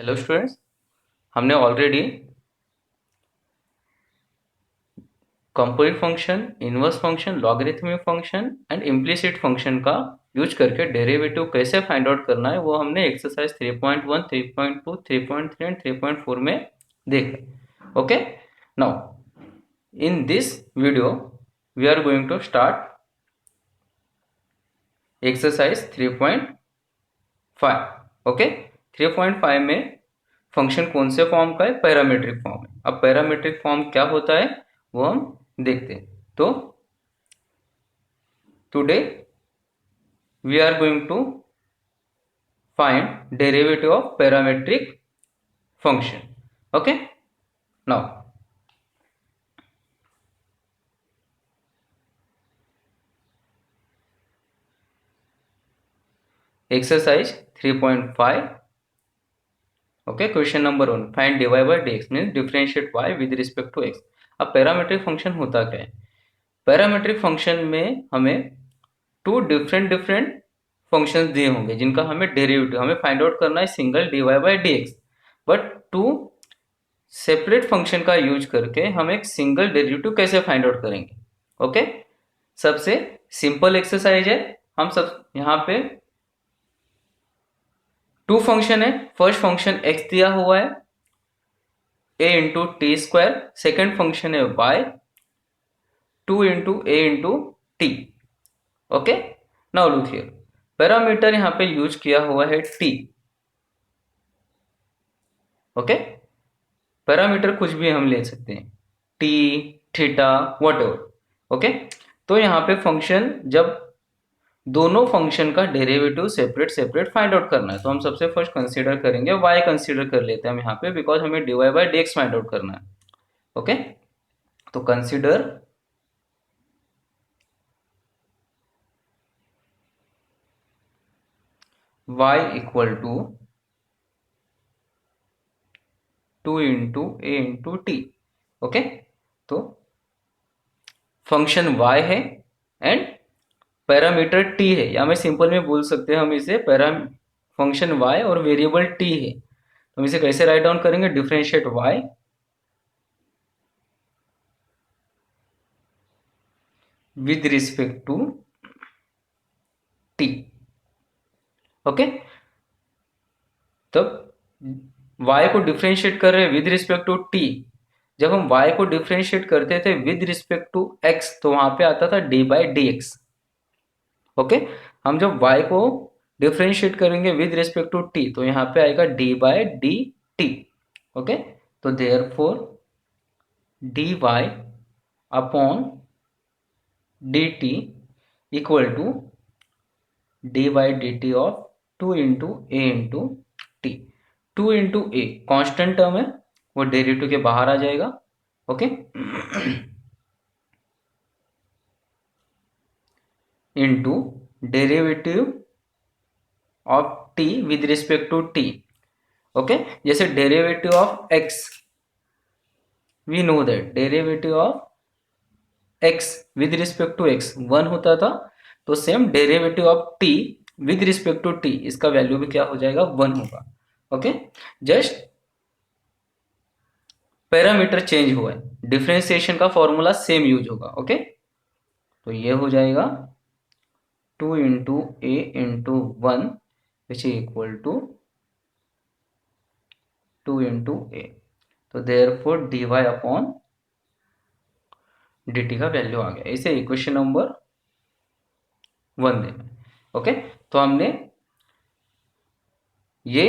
Hello students, हमने already composite function, inverse function, logarithmic function and implicit function का use करके derivative कैसे find out करना है वो हमने एक्सरसाइज 3.1, 3.2, 3.3 एंड 3.4 में देखा। Okay, now in this video we are going to start exercise 3.5। Okay, 3.5 में फंक्शन कौन से फॉर्म का है? पैरामीट्रिक फॉर्म है। अब पैरामीट्रिक फॉर्म क्या होता है वो हम देखते हैं। तो today we are going to find derivative of parametric function. Okay, now exercise 3.5। Okay, question number 1, find dy by dx means differentiate y with respect to x। अब पैरामीट्रिक फंक्शन होता क्या है? पैरामीट्रिक फंक्शन में हमें to different different functions दिए होंगे जिनका हमें डेरिवेटिव हमें फाइंड आउट करना है single dy by dx, but two separate function का यूज करके हम एक सिंगल डेरिवेटिव कैसे फाइंड आउट करेंगे? ओके, सबसे सिंपल एक्सरसाइज है। हम सब यहाँ पे टू फंक्शन है। फर्स्ट फंक्शन x दिया हुआ है a into T square, second function है y 2 into a into T. Okay, now look here, parameter यहाँ पे यूज किया हुआ है t। ओके, पैरामीटर कुछ भी हम ले सकते हैं, t, थीटा, व्हाटएवर। ओके, तो यहाँ पे फंक्शन जब दोनों फंक्शन का derivative separate separate find out करना है तो हम सबसे फर्स्ट कंसीडर करेंगे y कंसीडर कर लेते हैं हम यहाँ पे, बिकॉज हमें dy by dx find out करना है। ओके, तो consider y equal to 2 into A into T. Okay, तो फंक्शन y है एंड पैरामीटर t है, या मैं सिंपल में बोल सकते हैं हम इसे पैरा फंक्शन y और वेरिएबल t है। तो हम इसे कैसे राइट डाउन करेंगे? Differentiate y with respect to t। Okay, तब y को डिफरेंशिएट कर रहे हैं विद रिस्पेक्ट टू t। जब हम y को डिफरेंशिएट करते थे विद रिस्पेक्ट टू x तो वहां पे आता था d by D x. Okay, हम जब y को डिफरेंशिएट करेंगे विद रिस्पेक्ट टू t तो यहाँ पे आएगा d by D T. Okay, तो therefore dy upon D T equal to D by D T of 2 into A into T. 2 into A constant term है, वो derivative के बाहर आ जाएगा। Okay, into derivative of T with respect to T. Okay, जैसे derivative of X, we know that derivative of X with respect to X 1 होता था, तो same derivative of T with respect to T इसका value भी क्या हो जाएगा? 1 होगा। ओके, जस्ट पैरामीटर चेंज हुआ है, डिफरेंशिएशन का फॉर्मूला सेम यूज होगा। ओके, तो ये हो जाएगा 2 into A into 1 which is equal to 2 into A. तो therefore D Y upon D T का वैल्यू आ गया। इसे इक्वेशन नंबर 1 देना। ओके, तो हमने ये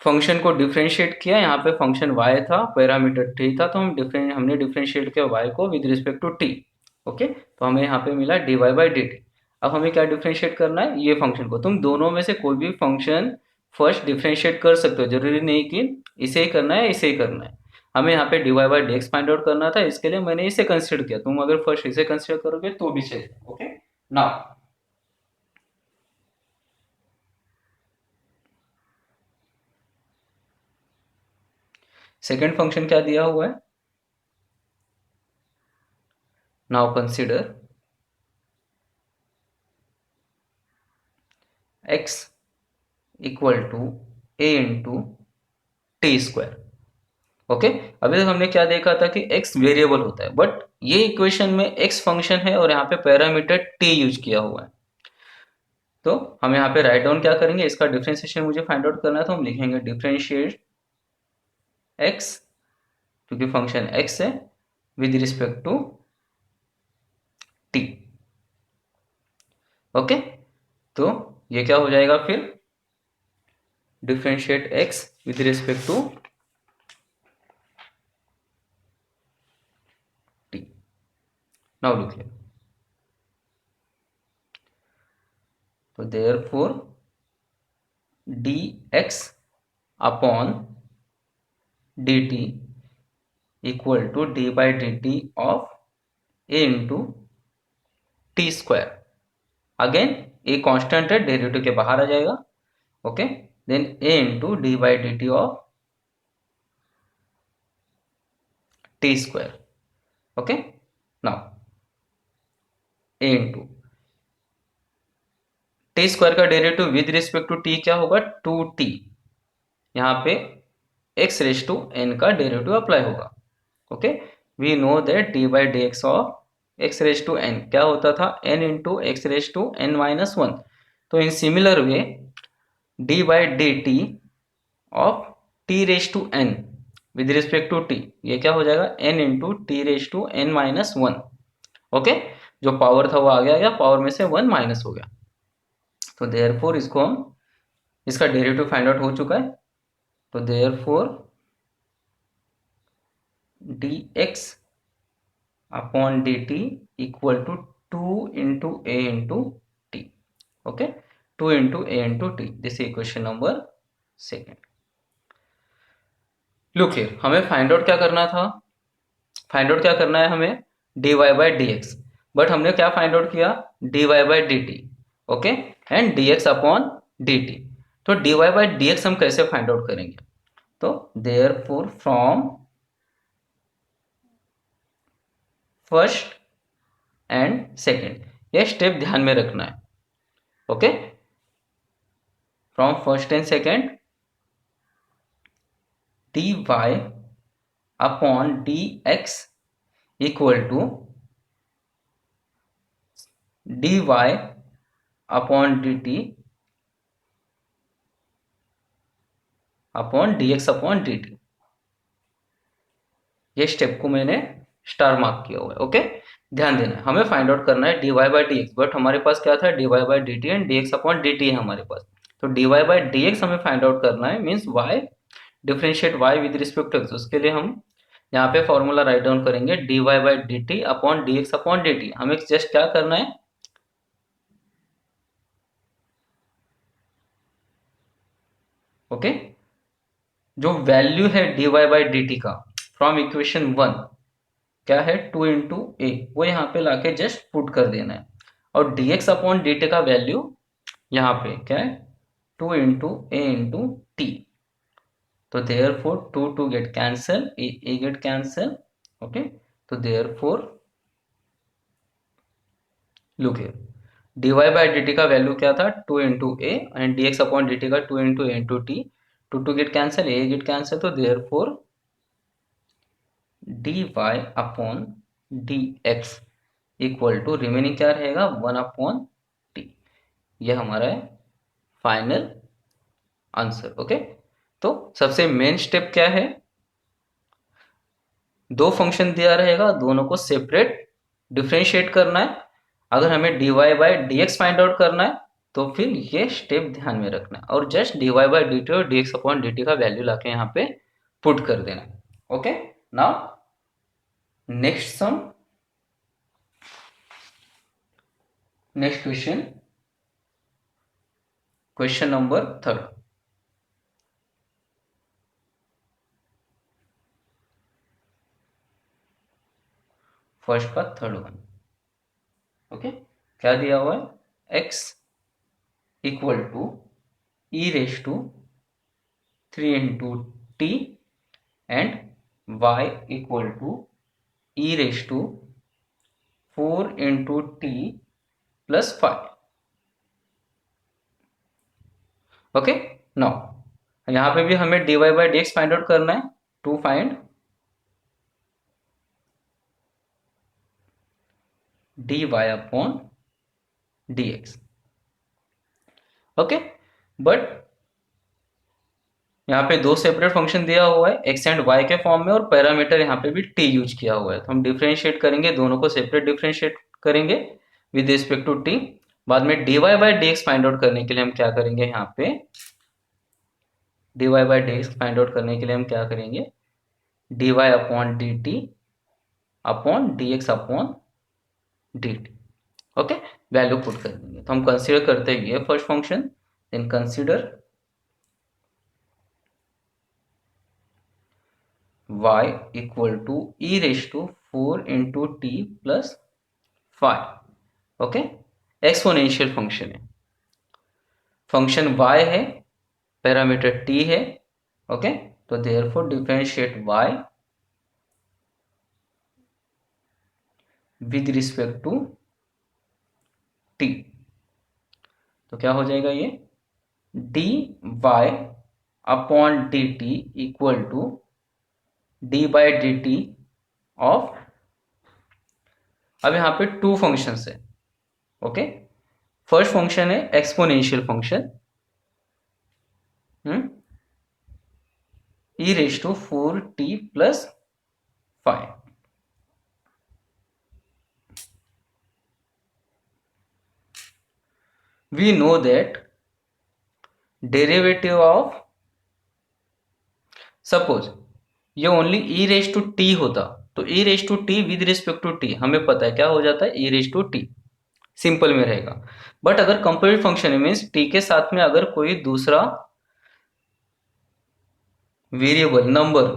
फंक्शन को डिफरेंशिएट किया। यहाँ पे फंक्शन y था, पैरामीटर t था, तो हमने डिफरेंशिएट किया y को with respect to t। Okay, तो हमें यहाँ पे मिला dy बाई डी टी। अब हमें क्या डिफरेंशिएट करना है? ये फंक्शन को। तुम दोनों में से कोई भी फंक्शन फर्स्ट डिफरेंशिएट कर सकते हो, जरूरी नहीं कि इसे ही करना है इसे ही करना है। हमें यहाँ पे dy by D x find out करना था, इसके लिए मैंने इसे कंसिडर किया। तुम अगर फर्स्ट इसे कंसिडर करोगे तो भी चलेगा। ओके, नाउ सेकेंड फंक्शन क्या दिया हुआ है? Now consider x equal to a into T square. Okay, अभी तक हमने क्या देखा था कि x वेरिएबल होता है, बट ये इक्वेशन में x फंक्शन है और यहाँ पे पैरामीटर t यूज किया हुआ है। तो हम यहाँ पे राइट डाउन क्या करेंगे, इसका डिफरेंशिएशन मुझे फाइंड आउट करना है, तो हम लिखेंगे डिफरेंशिएट x, क्योंकि फंक्शन x है, with respect to t। Okay, तो ये क्या हो जाएगा फिर, differentiate x with respect to t। Now लिख ले, तो therefore dx upon dt equal to D by D T of a into T square. Again a constant है, डेरिवेटिव के बाहर आ जाएगा। Okay, then a into d by D T of t square. Okay, now a into T square का derivative with respect to T क्या होगा, 2t। यहाँ पे x रेज टू n का डेरिवेटिव अप्लाई होगा। Okay, we know that D by D X of X raise to N क्या होता था, n into X raise to N minus one. तो in similar way D by D T of T raise to N with respect to T, ये क्या हो जाएगा, n into T raise to N minus one. Okay, जो power था वो आ गया, power में से वन माइनस हो गया। तो देयरफॉर इसको हम, इसका डेरिवेटिव फाइंड आउट हो चुका है, तो therefore D x upon D T equal to 2 into A into T. Okay, 2 into A into T, this equation number second. Look here, हमें फाइंड आउट क्या करना था, फाइंड आउट क्या करना है हमें, D Y by D x, but हमने क्या फाइंड आउट किया, D Y by D T. Okay, and D x upon D T. तो D Y by D x हम कैसे फाइंड आउट करेंगे, तो therefore from first and second, ये step ध्यान में रखना है। Okay, from first and second d Y upon d x equal to d Y upon D t upon d x upon D t. ये step को मैंने स्टार मार्क किया हुआ है। ओके, ध्यान देना है, हमें फाइंड आउट करना है d Y by D x, but हमारे पास क्या था, d Y by D t and D x upon D t है हमारे पास। तो D Y by D x हमें फाइंड आउट करना है, means y, differentiate y with respect to x. उसके लिए हम यहाँ पे फॉर्मूला राइट डाउन करेंगे, d Y by D t upon d x upon D t. हमें जस्ट क्या करना है, ओके, जो वैल्यू है d Y by D T का फ्रॉम इक्वेशन वन क्या है, 2 इंटू ए, वो यहाँ पे लाके जस्ट पुट कर देना है। और D x upon D T का वैल्यू यहाँ पे क्या है, 2 इंटू ए इंटू टी। तो therefore 2 2 get cancel, a get cancel. Okay, तो therefore look here, d Y by D T का वैल्यू क्या था, 2 into a, and D x upon D T का 2 into A into T. 2 2 get cancel, a get cancel, तो therefore D Y upon d x equal to remaining क्या रहेगा, 1 upon T. यह हमारा है फाइनल आंसर। ओके, तो सबसे main step क्या है, दो फंक्शन दिया रहेगा, दोनों को सेपरेट डिफ्रेंशिएट करना है। अगर हमें D Y by D x find out करना है तो फिर ये स्टेप ध्यान में रखना है, और just D Y by D T और D x upon D T का वैल्यू लाके यहाँ पे पुट कर देना है। Okay, now next sum, next question, question number third. First का थर्ड वन। ओके, क्या दिया हुआ है, x equal to E raise to 3 into T and y equal to E raise to 4 into T plus 5। Okay, now यहाँ पे भी हमें dy by D x find out करना है, to find dy upon dx। Okay, but यहाँ पे दो separate function दिया हुआ है एक्स एंड वाई के फॉर्म में, और पैरामीटर यहाँ पे भी टी यूज किया हुआ है, तो हम डिफ्रेंशिएट करेंगे, दोनों को सेपरेट डिफ्रेंशिएट करेंगे विद रिस्पेक्ट टू टी। बाद में dy by D x find out करने के लिए हम क्या करेंगे, यहाँ पे dy by D x find out करने के लिए हम क्या करेंगे, dy upon D t upon d x upon D T. Okay, value put कर देंगे, तो हम कंसीडर करते हैं ये first function, then consider y equal to e raise to 4 into T plus 5। Okay, exponential function है, फंक्शन y है, parameter t है। ओके, तो therefore differentiate y with respect to t, तो क्या हो जाएगा ये dy upon D T equal to D by D T of, अब यहाँ पे टू फंक्शंस है। ओके, फर्स्ट फंक्शन है exponential function E raise to 4t plus 5। we know that derivative of, suppose ये only E raise to T होता, तो E raise to T with respect to T हमें पता है क्या हो जाता है, E raise to T simple में रहेगा। बट अगर कंपोजिट फंक्शन है, मीन्स टी के साथ में अगर कोई दूसरा वेरिएबल नंबर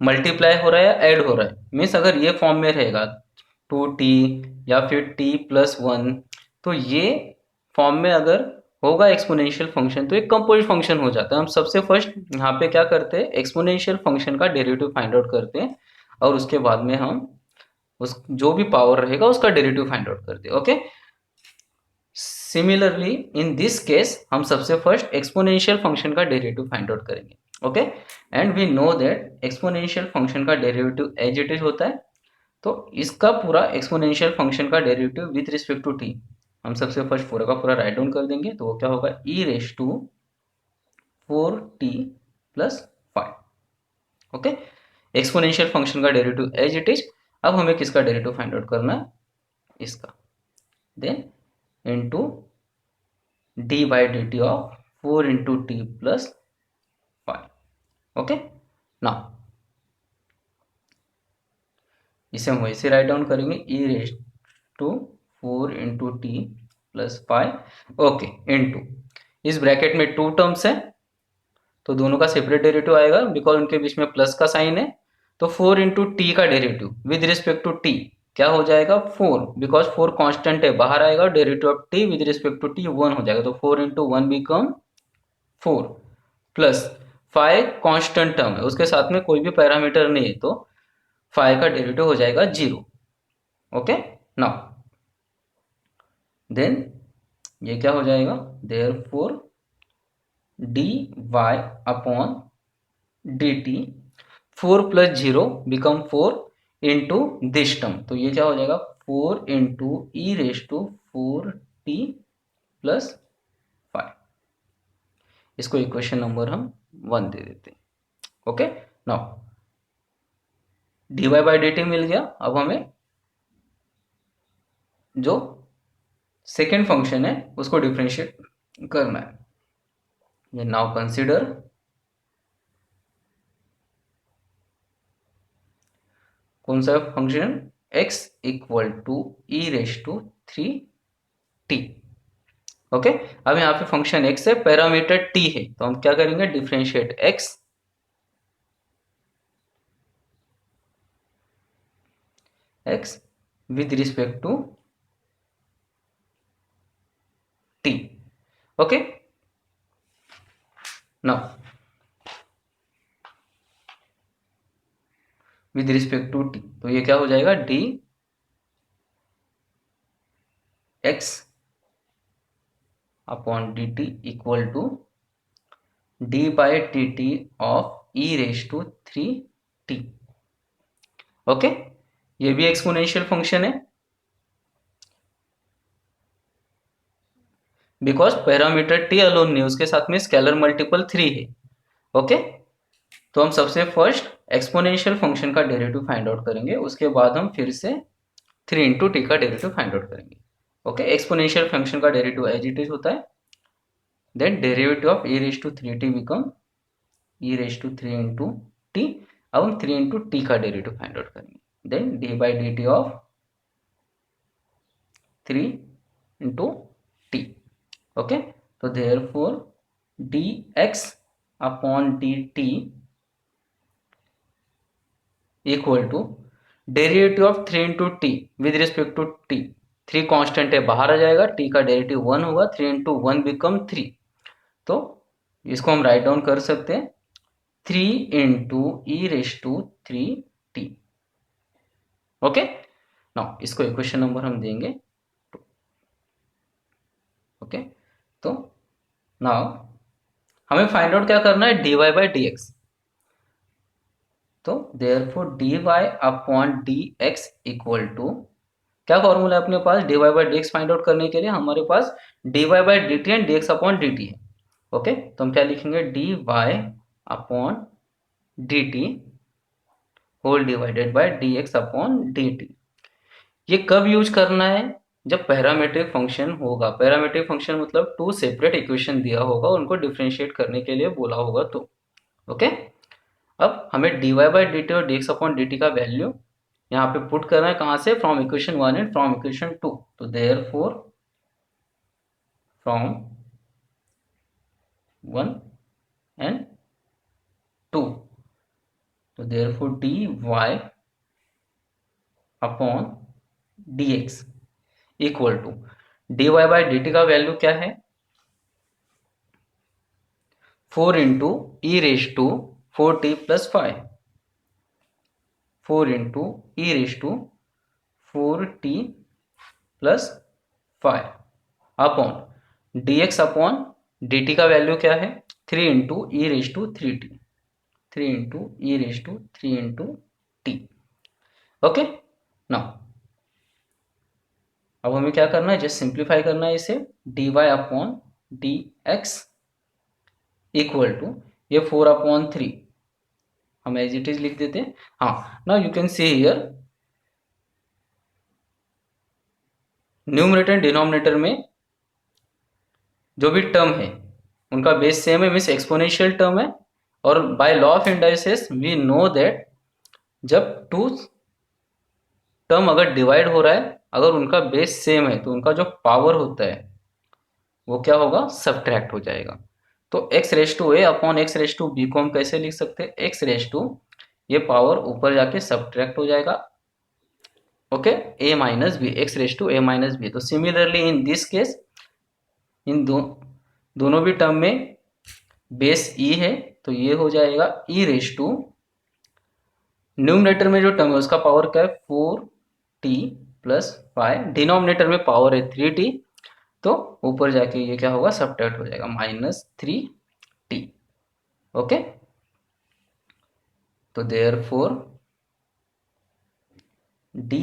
मल्टीप्लाई हो रहा है या ऐड हो रहा है, मीन्स अगर ये फॉर्म में रहेगा 2t या फिर t प्लस 1, तो ये फॉर्म में अगर होगा एक्सपोनेंशियल फंक्शन तो एक कंपोजिट फंक्शन हो जाता है। हम सबसे फर्स्ट यहाँ पे क्या करते हैं, एक्सपोनेंशियल फंक्शन का डेरिवेटिव फाइंड आउट करते हैं, और उसके बाद में हम उस जो भी पावर रहेगा उसका डेरिवेटिव फाइंड आउट करते हैं। Okay, similarly in this case हम सबसे फर्स्ट एक्सपोनेंशियल फंक्शन का डेरिवेटिव फाइंड आउट करेंगे। Okay, and we know that exponential function का डेरिवेटिव एज इट इज होता है, तो इसका पूरा एक्सपोनेंशियल फंक्शन का derivative with respect to t हम सबसे फर्स्ट पूरा का पूरा राइट डाउन कर देंगे, तो वो क्या होगा E raise to 4t plus 5। Okay, exponential function का डेरिवेटिव एज इट इज। अब हमें किसका डेरिवेटिव फाइंड आउट करना है, इसका, then into D by D T of 4 into T plus 5। Okay, now इसे हम वैसे राइट डाउन करेंगे, E raise to 4 into T plus 5। Okay, into इस ब्रैकेट में टू टर्म्स है तो दोनों का सेपरेट डेरिवेटिव आएगा, बिकॉज उनके बीच में प्लस का साइन है। तो 4 इंटू टी का derivative with respect to T क्या हो जाएगा 4, बिकॉज 4 कांस्टेंट है, बाहर आएगा, derivative of T with respect to t 1 हो जाएगा, तो 4 into 1 become 4 plus 5 constant term है, उसके साथ में कोई भी पैरामीटर नहीं है, तो 5 का डेरिवेटिव हो जाएगा 0। ओके, नाउ देन ये क्या हो जाएगा, therefore D Y upon D T 4 plus 0 become 4 into this term, तो ये क्या हो जाएगा 4 into E raise to 4t plus 5। इसको इक्वेशन नंबर हम 1 दे देते हैं। Okay, now D Y by D T मिल गया। अब हमें जो सेकेंड फंक्शन है उसको डिफ्रेंशिएट करना है। नाउ कंसिडर कौन सा function, x equal to E raise to 3t। Okay, अब यहाँ पे फंक्शन x है, पैरामीटर t है, तो हम क्या करेंगे, differentiate x with respect to t। Okay, now with respect to t, तो ये क्या हो जाएगा d x upon D T equal to D by D T of e raise to 3t। Okay, ये भी एक्सपोनेंशियल फंक्शन है because parameter t alone नहीं, उसके साथ में स्केलर मल्टीपल 3 है। ओके, तो हम सबसे फर्स्ट एक्सपोनेंशियल फंक्शन का डेरिवेटिव फाइंड आउट करेंगे, उसके बाद हम फिर से 3 इंटू टी का डेरिवेटिव फाइंड आउट करेंगे। ओके, एक्सपोनेंशियल फंक्शन का डेरिवेटिव एज इट इज होता है, then derivative of e raise to 3t become e raise to 3 into t. अब हम 3 इंटू टी का डेरिवेटिव फाइंड आउट करेंगे, then d by D T of 3 into T. Okay, तो therefore D x upon D T equal to derivative of 3 into t with respect to t. 3 constant है, बाहर आ जाएगा, T का derivative 1 होगा, 3 into 1 become 3। तो इसको हम राइट डाउन कर सकते हैं 3 into E raise to 3t। Okay, now इसको इक्वेशन नंबर हम देंगे। ओके, तो नाउ हमें फाइंड आउट क्या करना है, dy बाई डी एक्स। तो therefore dy upon d x equal to, क्या फॉर्मूला है अपने पास dy by D x find out करने के लिए, हमारे पास dy by D t and dx upon dt है। ओके, तो हम क्या लिखेंगे, dy upon dt whole divided by dx upon dt। ये कब यूज करना है, जब पैरामीट्रिक फंक्शन होगा। पैरामीट्रिक फंक्शन मतलब 2 सेपरेट इक्वेशन दिया होगा, उनको डिफरेंशिएट करने के लिए बोला होगा तो। ओके, अब हमें dy बाई डी टी और dx अपॉन dt का वैल्यू यहाँ पे पुट करना है, कहाँ से, from equation 1 and from equation 2। तो देयरफॉर फ्रॉम 1 एंड 2, तो therefore dy upon dx equal to dy by D T का वैल्यू क्या है, 4 into E raise to 4t plus 5, 4 into E raise to 4t plus 5 upon dx upon dt का value क्या है, 3 into E raise to 3t, 3 into E raise to 3 into T. Okay, now अब हमें क्या करना है, जस्ट सिंप्लीफाई करना है इसे, dy upon d x equal to, ये 4 अपॉन 3 हम एज इट इज लिख देते हैं। हाँ, now you can see here numerator and denominator में जो भी टर्म है उनका बेस सेम है, मीन्स एक्सपोनेंशियल टर्म है। और by law of indices we know that जब टू टर्म अगर डिवाइड हो रहा है, अगर उनका बेस सेम है तो उनका जो पावर होता है वो क्या होगा, सब्ट्रैक्ट हो जाएगा। तो x raise to a upon x raise to b को हम कैसे लिख सकते हैं, एक्स रेज टू, ये पावर ऊपर जाके सब्ट्रैक्ट हो जाएगा। Okay, a minus b, x raise to a minus b. तो सिमिलरली इन दिस केस, इन दोनों भी टर्म में बेस ई है, तो ये हो जाएगा ई रेज टू, न्यूमरेटर में जो टर्म है उसका पावर क्या है, 4t प्लस 5, डिनोमिनेटर में पावर है 3t, तो ऊपर जाके ये क्या होगा, सब्ट्रैक्ट हो जाएगा -3t। ओके, तो therefore dy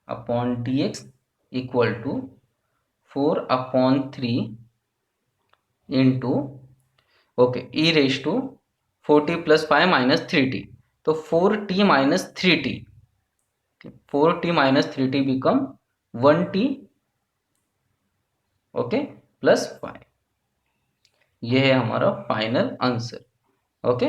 upon dx equal to 4 upon 3 into, okay, e raise to 4t plus 5 minus 3t, तो 4t minus 3t, 4t minus 3t become 1t, okay, plus 5। ये है हमारा फाइनल आंसर। ओके,